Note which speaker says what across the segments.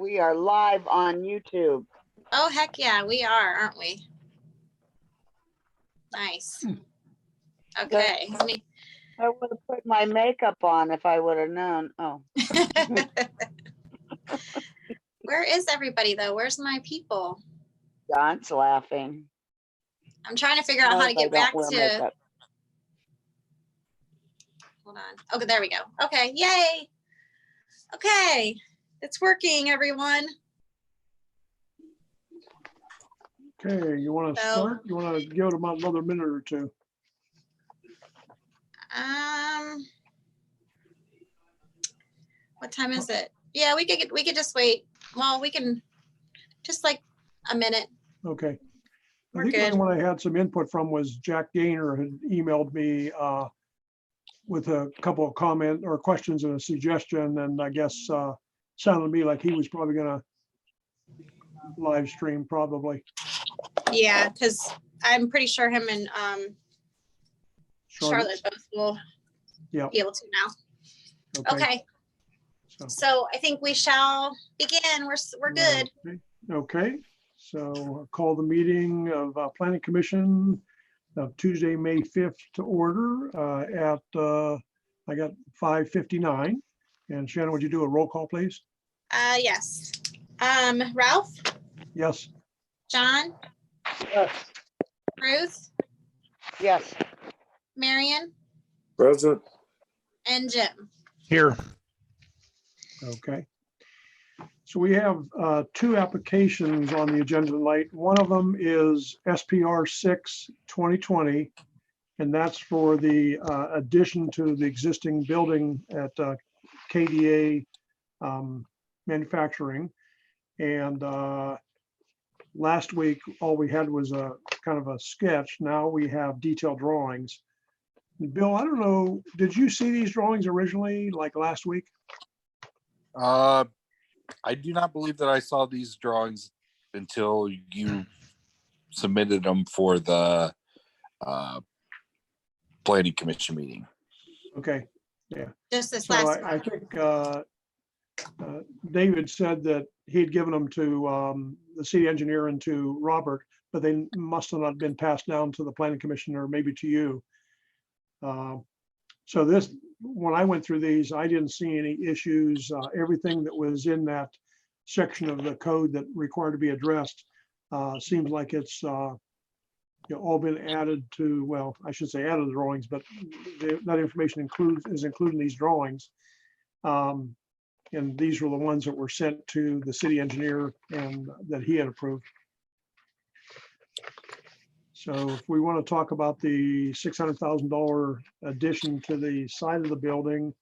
Speaker 1: We are live on YouTube.
Speaker 2: Oh, heck yeah, we are, aren't we? Nice. Okay. Let me...
Speaker 1: I would have put my makeup on if I would have known. Oh.
Speaker 2: Where is everybody though? Where's my people?
Speaker 1: John's laughing.
Speaker 2: I'm trying to figure out how to get back to.
Speaker 1: Makeup.
Speaker 2: Hold on. Okay, there we go. Okay, yay. Okay, it's working, everyone.
Speaker 3: Okay, you want to start? You want to give it about another minute or two?
Speaker 2: What time is it? Yeah, we could just wait. Well, we can just like a minute.
Speaker 3: Okay.
Speaker 2: We're
Speaker 3: I think
Speaker 2: good.
Speaker 3: the one I had some input from was Jack Gaynor had emailed me with a couple of comment or questions and a suggestion, and I guess sounded to me like he was probably gonna live stream probably.
Speaker 2: Yeah, because I'm pretty sure him and Charlotte both will be able to now. Okay. So I think we shall begin. We're good.
Speaker 3: Okay. So I'll call the meeting of Planning Commission of Tuesday, May 5th to order at I got 5:59. And Shannon, would you do a roll call, please?
Speaker 2: Yes. Ralph?
Speaker 3: Yes.
Speaker 2: John?
Speaker 1: Yes.
Speaker 2: Ruth?
Speaker 1: Yes.
Speaker 2: Marion?
Speaker 4: Present.
Speaker 2: And Jim?
Speaker 5: Here.
Speaker 3: Okay. So we have two applications on the agenda tonight. One of them is SPR 6 2020, and that's for the addition to the existing building at KDA Manufacturing. And last week, all we had was a kind of a sketch. Now we have detailed drawings. Bill, I don't know, did you see these drawings originally, like last week?
Speaker 4: I do not believe that I saw these drawings until you submitted them for the planning commission meeting.
Speaker 3: Okay, yeah.
Speaker 2: Just this
Speaker 3: So
Speaker 2: last
Speaker 3: I think David said that he had given them to the city engineer and to Robert, but they must have not been passed down to the planning commission or maybe to you. So this, when I went through these, I didn't see any issues. Everything that was in that section of the code that required to be addressed seems like it's all been added to, well, I should say added drawings, but that information is included in these drawings. And these were the ones that were sent to the city engineer and that he had approved. So if we want to talk about the $600,000 addition to the side of the building,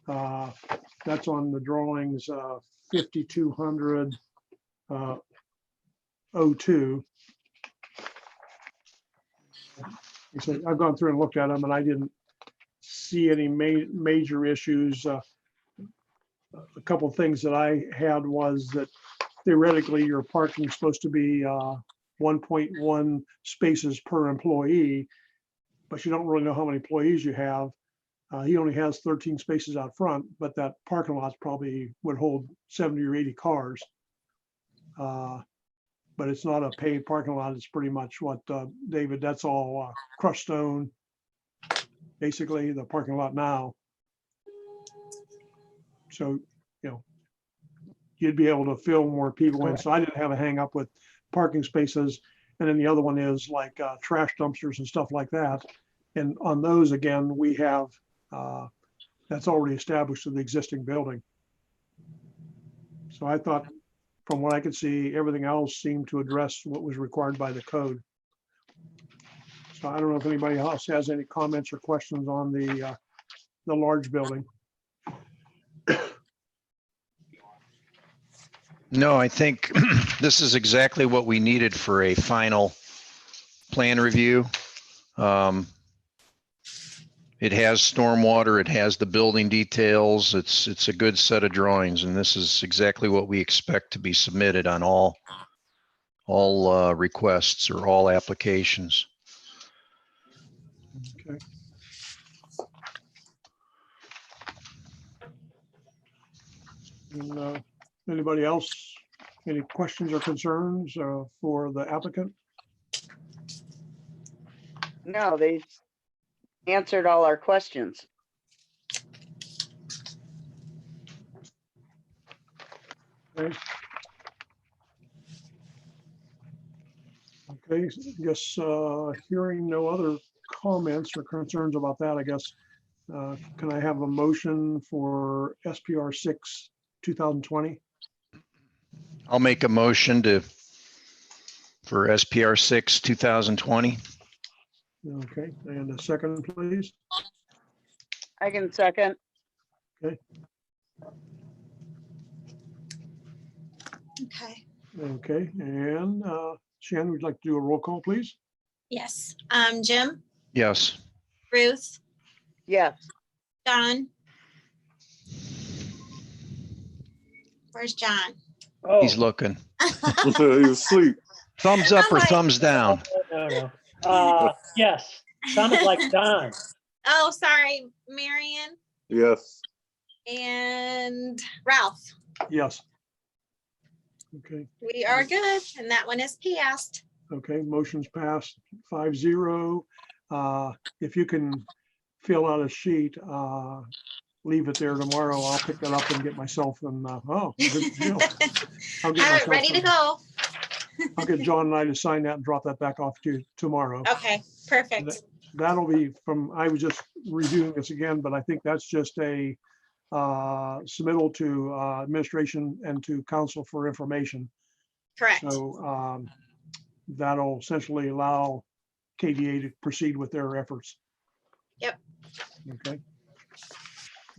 Speaker 3: that's on the drawings 5200 02. So I've gone through and looked at them and I didn't see any major issues. A couple of things that I had was that theoretically your parking is supposed to be 1.1 spaces per employee, but you don't really know how many employees you have. He only has 13 spaces out front, but that parking lot probably would hold 70 or 80 cars. But it's not a paid parking lot. It's pretty much what, David, that's all crushed stone, basically the parking lot now. So, you'd be able to fill more people in. So I didn't have a hang up with parking spaces. And then the other one is like trash dumpsters and stuff like that. And on those, again, we have, that's already established in the existing building. So I thought, from what I could see, everything else seemed to address what was required by the code. So I don't know if anybody else has any comments or questions on the large building.
Speaker 5: No, I think this is exactly what we needed for a final plan review. It has stormwater, it has the building details. It's a good set of drawings, and this is exactly what we expect to be submitted on all requests or all applications.
Speaker 3: Okay. And, Anybody else? Any questions or concerns for the applicant?
Speaker 1: No, they answered all our questions.
Speaker 3: Okay. Okay, I guess hearing no other comments or concerns about that, I guess, can I have a motion for SPR 6, 2020?
Speaker 5: I'll make a motion for SPR 6, 2020.
Speaker 3: Okay, and a second, please.
Speaker 1: I can second.
Speaker 2: Okay.
Speaker 3: Okay, and Shannon, would you like to do a roll call, please?
Speaker 2: Yes. Jim,
Speaker 5: Yes.
Speaker 2: Ruth,
Speaker 1: Yes,
Speaker 2: John. Where's John?
Speaker 6: Oh,
Speaker 5: He's looking.
Speaker 7: He's asleep.
Speaker 5: Thumbs up or
Speaker 2: I'm like-
Speaker 5: thumbs down?
Speaker 6: no. Yes, sounded like Don.
Speaker 2: Oh, sorry, Marion
Speaker 7: Yes.
Speaker 2: and Ralph.
Speaker 3: Yes. Okay,
Speaker 2: We are good, and that one is passed.
Speaker 3: okay, motion's passed 5-0. If you can fill out a sheet, leave it there tomorrow. I'll pick that up and get myself and, oh, good deal. I'll get
Speaker 2: All right,
Speaker 3: myself
Speaker 2: ready to
Speaker 3: some-
Speaker 2: go.
Speaker 3: I'll get John and I to sign that and drop that back off to you tomorrow.
Speaker 2: Okay, perfect.
Speaker 3: That'll be from, I was just reviewing this again, but I think that's just a submittal to administration and to council for information.
Speaker 2: Correct.
Speaker 3: So that'll essentially allow KDA to proceed with their efforts.
Speaker 2: Yep.
Speaker 3: Okay.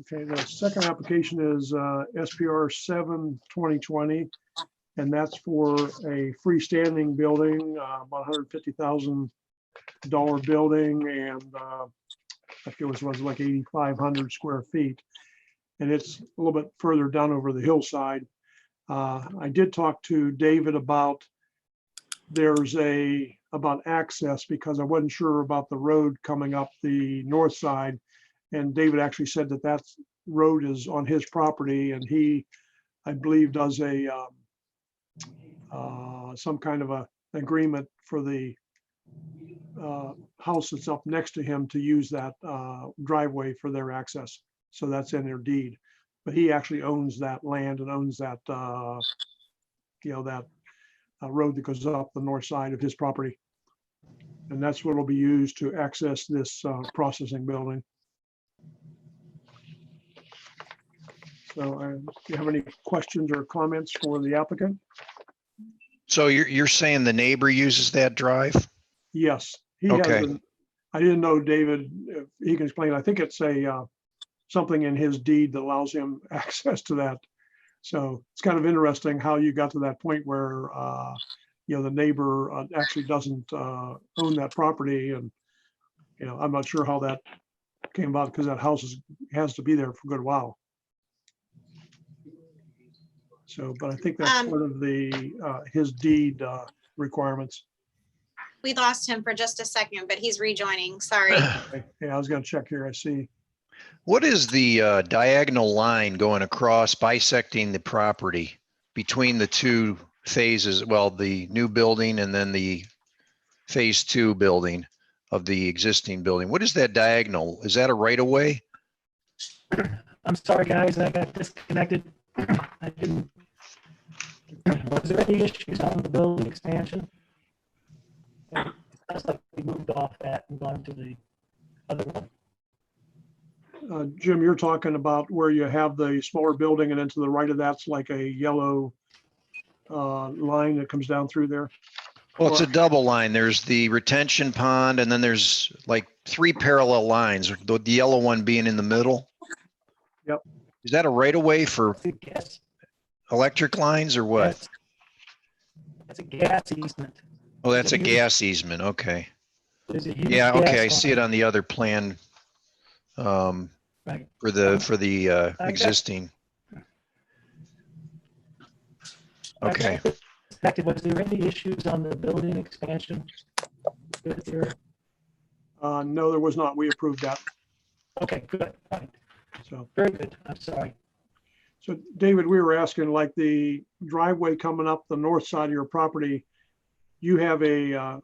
Speaker 3: Okay, the second application is SPR 7, 2020. And that's for a freestanding building, about $150,000 building, and I think it was like 8,500 square feet. And it's a little bit further down over the hillside. I did talk to David about about access, because I wasn't sure about the road coming up the north side. And David actually said that road is on his property, and he, I believe, does some kind of a agreement for the house that's up next to him to use that driveway for their access. So that's in their deed, but he actually owns that land and owns that, that road that goes up the north side of his property. And that's what will be used to access this processing building. So do you have any questions or comments for the applicant?
Speaker 5: So you're saying the neighbor uses that drive?
Speaker 3: Yes, he
Speaker 5: Okay.
Speaker 3: has. I didn't know, David, if he can explain. I think it's something in his deed that allows him access to that. So it's kind of interesting how you got to that point where, the neighbor actually doesn't own that property. And, I'm not sure how that came about, because that house has to be there for a good while. So, but I think that's part of his deed requirements.
Speaker 2: We lost him for just a second, but he's rejoining. Sorry.
Speaker 3: Okay. Yeah, I was gonna check here. I see.
Speaker 5: What is the diagonal line going across, bisecting the property between the two phases? Well, the new building and then the phase 2 building of the existing building. What is that diagonal? Is that a right of way?
Speaker 6: I'm sorry, guys, I got disconnected. I didn't. Was there any issues on the building expansion? It sounds like we moved off that and gone to the other one.
Speaker 3: Jim, you're talking about where you have the smaller building, and then to the right of that's like a yellow line that comes down through there.
Speaker 5: Well, it's a double line. There's the retention pond, and then there's like 3 parallel lines, the yellow one being in the middle.
Speaker 3: Yep.
Speaker 5: Is that a right of way for
Speaker 6: I guess
Speaker 5: electric lines or what?
Speaker 6: that's a gas easement.
Speaker 5: Oh, that's a gas easement. Okay.
Speaker 6: There's a huge
Speaker 5: Yeah, okay, I
Speaker 6: gas
Speaker 5: see it
Speaker 6: line.
Speaker 5: on the other plan
Speaker 6: Right.
Speaker 5: for the
Speaker 6: got-
Speaker 5: existing. Okay.
Speaker 6: Was there any issues on the building expansion? Good there.
Speaker 3: No, there was not. We approved that.
Speaker 6: Okay, good. Fine.
Speaker 3: So,
Speaker 6: Very good. I'm sorry.
Speaker 3: So David, we were asking like the driveway coming up the north side of your property, you have an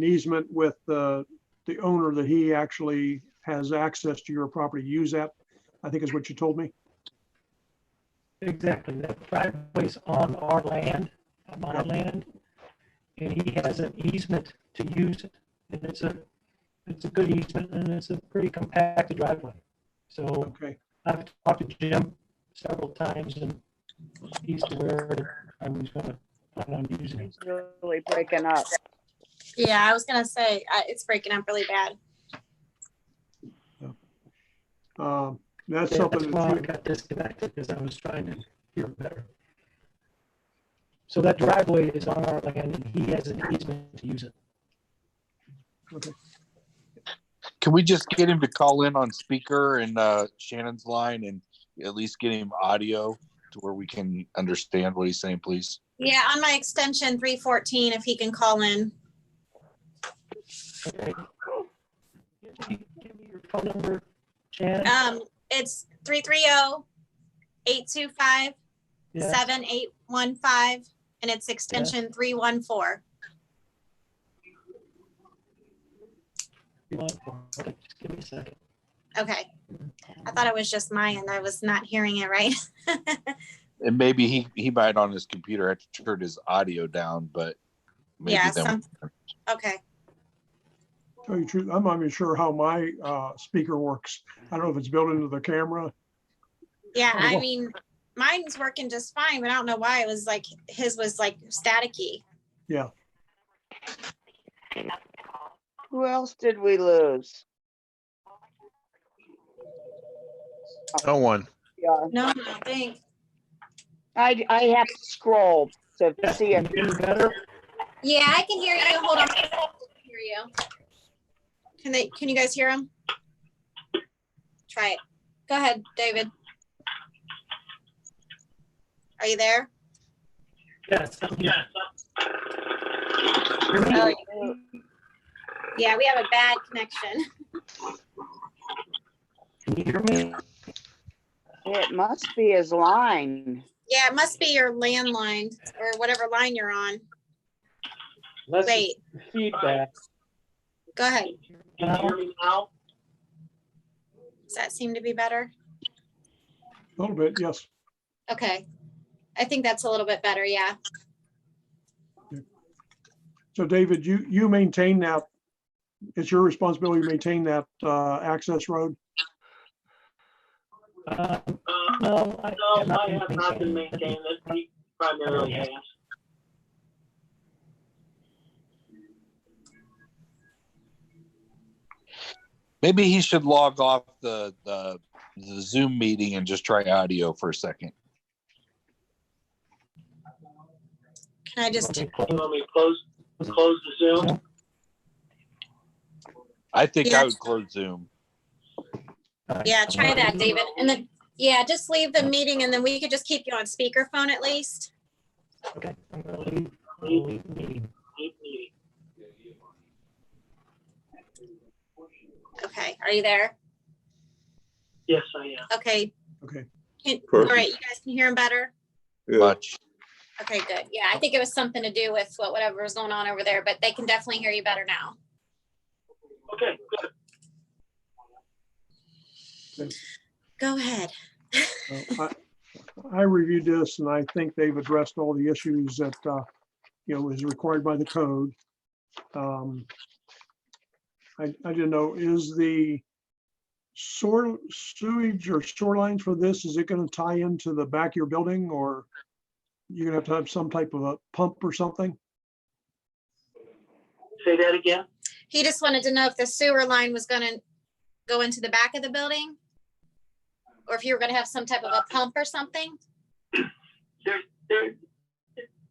Speaker 3: easement with the owner that he actually has access to your property, use that, I think is what you told me.
Speaker 6: Exactly, that driveway's on our land, on my land, and he has an easement to use it. And it's a good easement, and it's a pretty compacted driveway. So
Speaker 3: Okay,
Speaker 6: I've talked to Jim several times, and he's aware that I was gonna plan on using it.
Speaker 1: It's really breaking up.
Speaker 2: Yeah, I was gonna say, it's breaking up really bad.
Speaker 3: that's
Speaker 6: Yeah,
Speaker 3: something
Speaker 6: that's why I
Speaker 3: that
Speaker 6: got disconnected, because I was trying to hear better. So that driveway is on our land, and he has an easement to use it.
Speaker 4: Can we just get him to call in on speaker and Shannon's line and at least get him audio to where we can understand what he's saying, please?
Speaker 2: Yeah, on my extension 314, if he can call in.
Speaker 6: Okay. Give me your phone number, Shannon.
Speaker 2: It's 330-825-7815,
Speaker 6: Yeah.
Speaker 2: and it's extension 314.
Speaker 6: Okay, just give me a second.
Speaker 2: Okay. I thought it was just mine and I was not hearing it right.
Speaker 4: And maybe he might on his computer have to turn his audio down, but maybe
Speaker 2: Yeah,
Speaker 4: then.
Speaker 2: Okay.
Speaker 3: tell you the truth, I'm not even sure how my speaker works. I don't know if it's built into the camera.
Speaker 2: Yeah,
Speaker 3: Oh,
Speaker 2: I
Speaker 3: well.
Speaker 2: mean, mine's working just fine, but I don't know why it was like, his was like staticky.
Speaker 3: Yeah,
Speaker 1: Who else did we lose?
Speaker 5: No one.
Speaker 1: Yeah,
Speaker 2: No, I don't think.
Speaker 1: I have to scroll to see
Speaker 6: Can
Speaker 1: it.
Speaker 6: you hear me better?
Speaker 2: Yeah, I can hear you. Hold on. I can hear you. Can you guys hear him? Try it. Go ahead, David. Are you there?
Speaker 6: Yes.
Speaker 2: Oh, yeah, we have a bad connection.
Speaker 6: Can you hear me?
Speaker 1: It must be his line.
Speaker 2: Yeah, it must be your landline or whatever line you're on. Wait,
Speaker 8: Feedback.
Speaker 2: go ahead.
Speaker 8: Can you hear me now?
Speaker 2: Does that seem to be better?
Speaker 3: a little bit, yes.
Speaker 2: Okay. I think that's a little bit better, yeah.
Speaker 3: So David, you maintain that, it's your responsibility to maintain that access road?
Speaker 6: No, I
Speaker 8: have not been maintaining it. He primarily has.
Speaker 4: Maybe he should log off the Zoom meeting and just try audio for a second.
Speaker 2: Can I just,
Speaker 8: You want me to close the Zoom?
Speaker 4: I think
Speaker 2: Yeah.
Speaker 4: I would close Zoom.
Speaker 2: yeah, try that, David. And then, yeah, just leave the meeting and then we could just keep you on speakerphone at least.
Speaker 6: Okay, I'm gonna leave the meeting.
Speaker 2: Okay, are you there?
Speaker 8: Yes, I am.
Speaker 2: Okay.
Speaker 3: Okay,
Speaker 2: All
Speaker 7: Perfect.
Speaker 2: right, you guys can hear him better?
Speaker 7: Yeah,
Speaker 4: Much.
Speaker 2: Okay, good. Yeah, I think it was something to do with whatever was going on over there, but they can definitely hear you better now.
Speaker 8: Okay, good.
Speaker 2: Go ahead.
Speaker 3: I reviewed this and I think they've addressed all the issues that, is required by the code. I didn't know, is the sewage or shorelines for this, is it gonna tie into the back of your building, or you're gonna have some type of a pump or something?
Speaker 8: Say that again?
Speaker 2: He just wanted to know if the sewer line was gonna go into the back of the building? Or if you were gonna have some type of a pump or something?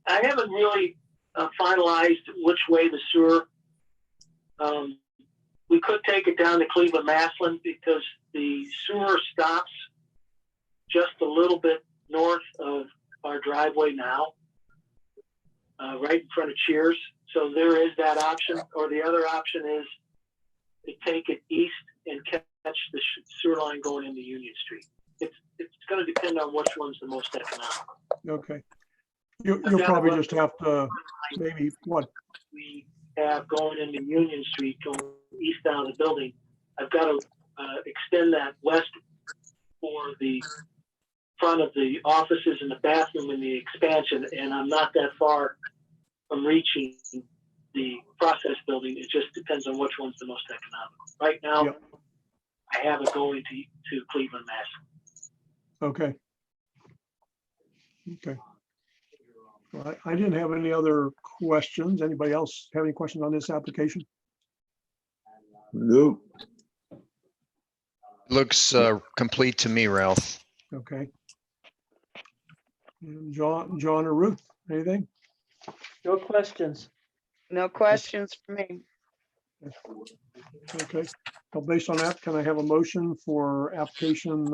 Speaker 8: I haven't really finalized which way the sewer. We could take it down to Cleveland Maslin because the sewer stops just a little bit north of our driveway now, right in front of Cheers. So there is that option, or the other option is to take it east and catch the sewer line going into Union Street. It's gonna depend on which one's the most economic.
Speaker 3: Okay. You'll probably just have to, maybe, what,
Speaker 8: We have going into Union Street, going east down the building. I've got to extend that west for the front of the offices and the bathroom and the expansion, and I'm not that far from reaching the process building. It just depends on which one's the most economical. Right now,
Speaker 3: Yep.
Speaker 8: I have it going to Cleveland, Mass.
Speaker 3: okay. Okay. Well, I didn't have any other questions. Anybody else have any questions on this application?
Speaker 7: Nope.
Speaker 5: Looks complete to me, Ralph.
Speaker 3: Okay. And John or Ruth, anything?
Speaker 6: No questions.
Speaker 1: No questions for me.
Speaker 3: Okay, so based on that, can I have a motion for application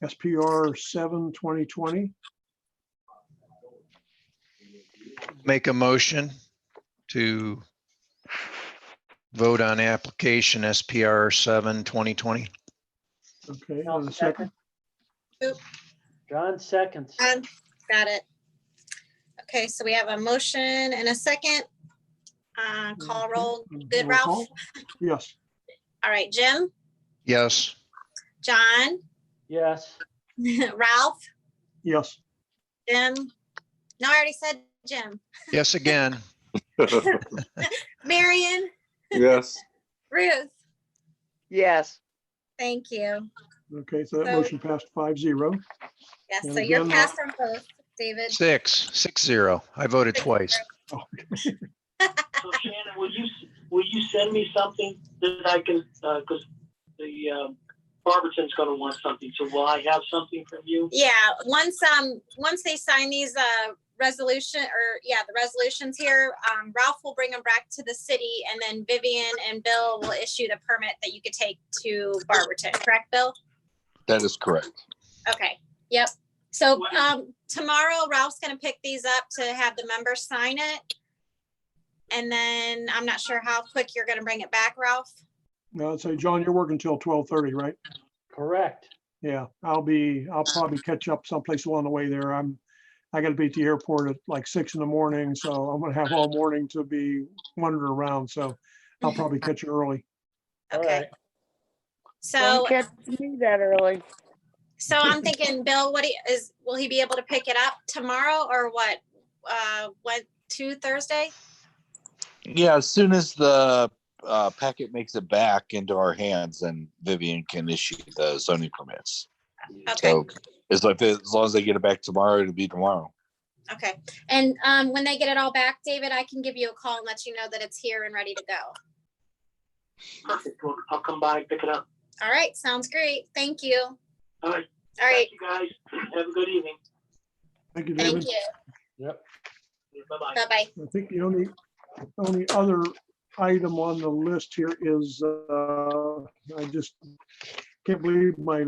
Speaker 3: SPR 7/2020?
Speaker 5: Make a motion to vote on application SPR 7/2020.
Speaker 3: Okay,
Speaker 6: I'll
Speaker 3: and a second.
Speaker 6: John seconds.
Speaker 2: Got it. Okay, so we have a motion and a second. Call roll. Good,
Speaker 3: Roll
Speaker 2: Ralph?
Speaker 3: call? Yes.
Speaker 2: All right, Jim,
Speaker 5: Yes.
Speaker 2: John,
Speaker 6: Yes.
Speaker 2: Ralph,
Speaker 3: Yes.
Speaker 2: Jim. No, I already said Jim.
Speaker 5: Yes again.
Speaker 2: Marion,
Speaker 7: Yes.
Speaker 2: Ruth.
Speaker 1: Yes.
Speaker 2: Thank you.
Speaker 3: Okay, so that
Speaker 2: So-
Speaker 3: motion passed 5-0.
Speaker 2: Yes,
Speaker 3: And
Speaker 2: so you're
Speaker 3: again,
Speaker 2: passed on both, David.
Speaker 5: 6-0. I voted twice.
Speaker 3: Oh,
Speaker 8: So Shannon, will you send me something that I can, because the Barberton's going to want something. So will I have something from you?
Speaker 2: Yeah, once they sign these the resolutions here, Ralph will bring them back to the city, and then Vivian and Bill will issue the permit that you could take to Barberton. Correct, Bill?
Speaker 4: That is correct.
Speaker 2: Okay. Yep. So tomorrow Ralph's gonna pick these up to have the members sign it. And then I'm not sure how quick you're gonna bring it back, Ralph.
Speaker 3: No, I'd say, John, you're working till 12:30, right?
Speaker 6: Correct.
Speaker 3: Yeah, I'll probably catch up someplace along the way there. I gotta be at the airport at like 6 a.m, so I'm gonna have all morning to be wandering around, so I'll probably catch you early.
Speaker 6: All
Speaker 2: Okay.
Speaker 6: right.
Speaker 2: So,
Speaker 1: Don't catch me that early.
Speaker 2: so I'm thinking, Bill, will he be able to pick it up tomorrow or what? To Thursday?
Speaker 4: Yeah, as soon as the packet makes it back into our hands, then Vivian can issue the zoning permits.
Speaker 2: Okay.
Speaker 4: So as long as they get it back tomorrow, it'll be tomorrow.
Speaker 2: Okay. And when they get it all back, David, I can give you a call and let you know that it's here and ready to go.
Speaker 8: Perfect. Well, I'll come by and pick it up.
Speaker 2: All right. Sounds great. Thank you.
Speaker 8: All right.
Speaker 2: All right.
Speaker 8: Thank you, guys. Have a good evening.
Speaker 3: Thank you,
Speaker 2: Thank
Speaker 3: David.
Speaker 2: you.
Speaker 6: Yep.
Speaker 8: Bye-bye.
Speaker 2: Bye-bye.
Speaker 3: I think the only other item on the list here is, I just can't believe my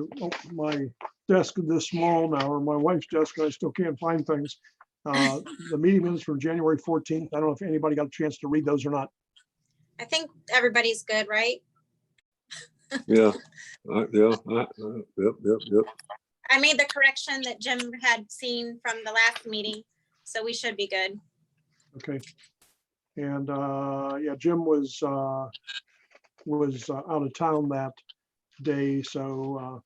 Speaker 3: desk is this small now, or my wife's desk, I still can't find things. The meeting minutes from January 14th. I don't know if anybody got a chance to read those or not.
Speaker 2: I think everybody's good, right?
Speaker 7: Yeah. Yep.
Speaker 2: I made the correction that Jim had seen from the last meeting, so we should be good.
Speaker 3: Okay. And yeah, Jim was out of town that day, so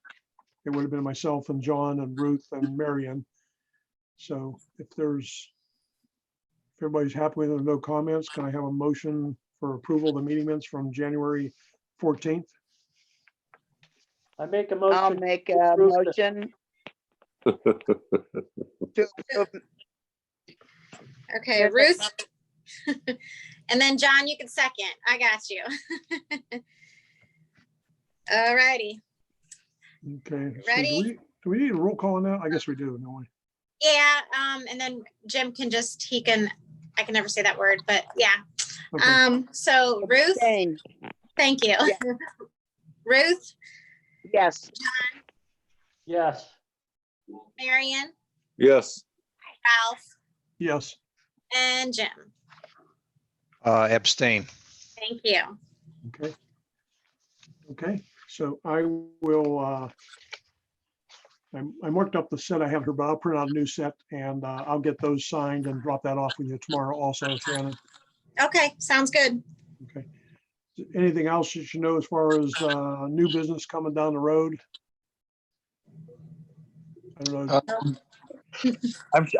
Speaker 3: it would have been myself and John and Ruth and Marion. So if everybody's happy with it, no comments, can I have a motion for approval of the meeting minutes from January 14th?
Speaker 6: I make a
Speaker 1: I'll
Speaker 6: motion.
Speaker 1: make a
Speaker 6: approve the-
Speaker 1: motion. to approve.
Speaker 2: Okay,
Speaker 1: Yes,
Speaker 2: Ruth. And then John, you can second. I got you. All righty.
Speaker 3: Okay. so
Speaker 2: Ready?
Speaker 3: Do we need a roll call on that? I guess we do, don't we?
Speaker 2: Yeah, and then Jim can I can never say that word, but yeah.
Speaker 3: Okay.
Speaker 2: So Ruth,
Speaker 1: Abstain.
Speaker 2: thank you.
Speaker 1: Yeah.
Speaker 2: Ruth,
Speaker 1: Yes.
Speaker 6: Yes.
Speaker 2: Marion,
Speaker 7: Yes.
Speaker 2: Ralph,
Speaker 3: Yes.
Speaker 2: and Jim.
Speaker 5: Abstain.
Speaker 2: Thank you.
Speaker 3: Okay. Okay, so I will I marked up the set I have here, but I'll print out a new set and I'll get those signed and drop that off with you tomorrow also, Shannon.
Speaker 2: Okay, sounds good.
Speaker 3: Okay. Anything else you should know as far as new business coming down the road? I don't know.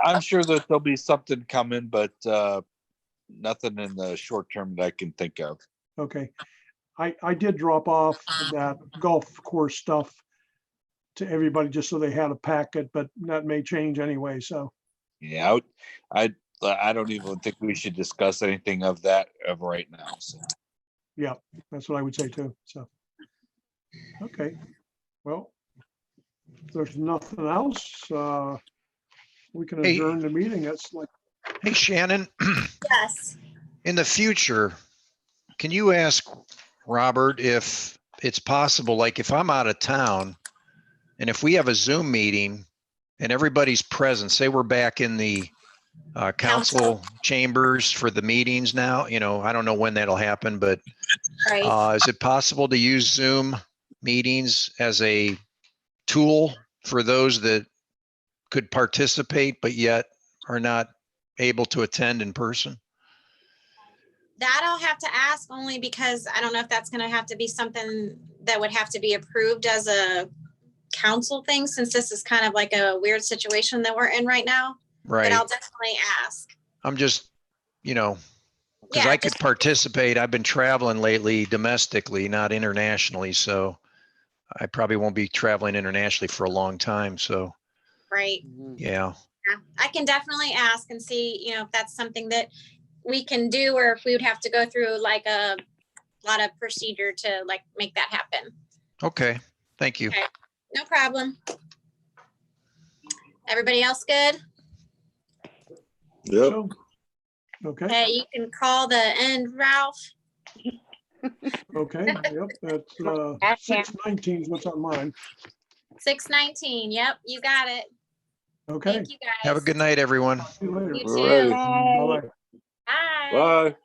Speaker 4: I'm sure that there'll be something coming, but nothing in the short term that I can think of.
Speaker 3: Okay. I did drop off that golf course stuff to everybody just so they had a packet, but that may change anyway. So,
Speaker 4: Yeah, I don't even think we should discuss anything of that of right now. So.
Speaker 3: yeah, that's what I would say too. So, okay. Well, if there's nothing else, we can
Speaker 5: Hey.
Speaker 3: adjourn the meeting. That's like,
Speaker 5: Hey, Shannon,
Speaker 2: Yes.
Speaker 5: in the future, can you ask Robert if it's possible, like if I'm out of town and if we have a Zoom meeting and everybody's present, say we're back in the council chambers for the meetings now, I don't know when that'll happen, but
Speaker 2: Right.
Speaker 5: is it possible to use Zoom meetings as a tool for those that could participate but yet are not able to attend in person?
Speaker 2: That I'll have to ask only because I don't know if that's gonna have to be something that would have to be approved as a council thing, since this is kind of like a weird situation that we're in right now. But
Speaker 5: Right.
Speaker 2: I'll definitely ask.
Speaker 5: I'm just, because
Speaker 2: Yeah,
Speaker 5: I could
Speaker 2: just-
Speaker 5: participate. I've been traveling lately domestically, not internationally. So I probably won't be traveling internationally for a long time. So,
Speaker 2: Right.
Speaker 5: yeah.
Speaker 2: Yeah, I can definitely ask and see, if that's something that we can do, or if we would have to go through like a lot of procedure to like make that happen.
Speaker 5: Okay. Thank you.
Speaker 2: Okay. No problem. Everybody else good?
Speaker 7: Yep.
Speaker 3: so, okay,
Speaker 2: Okay, you can call the end, Ralph.
Speaker 3: okay, yep, that's
Speaker 1: Okay.
Speaker 3: 6:19 is what's on mine.
Speaker 2: 619. Yep, you got it.
Speaker 3: Okay.
Speaker 2: Thank you guys.
Speaker 5: Have a good night, everyone.
Speaker 3: See you later.
Speaker 2: You
Speaker 7: All right.
Speaker 2: too.
Speaker 1: Bye.
Speaker 3: Bye-bye.
Speaker 2: Bye.
Speaker 7: Bye.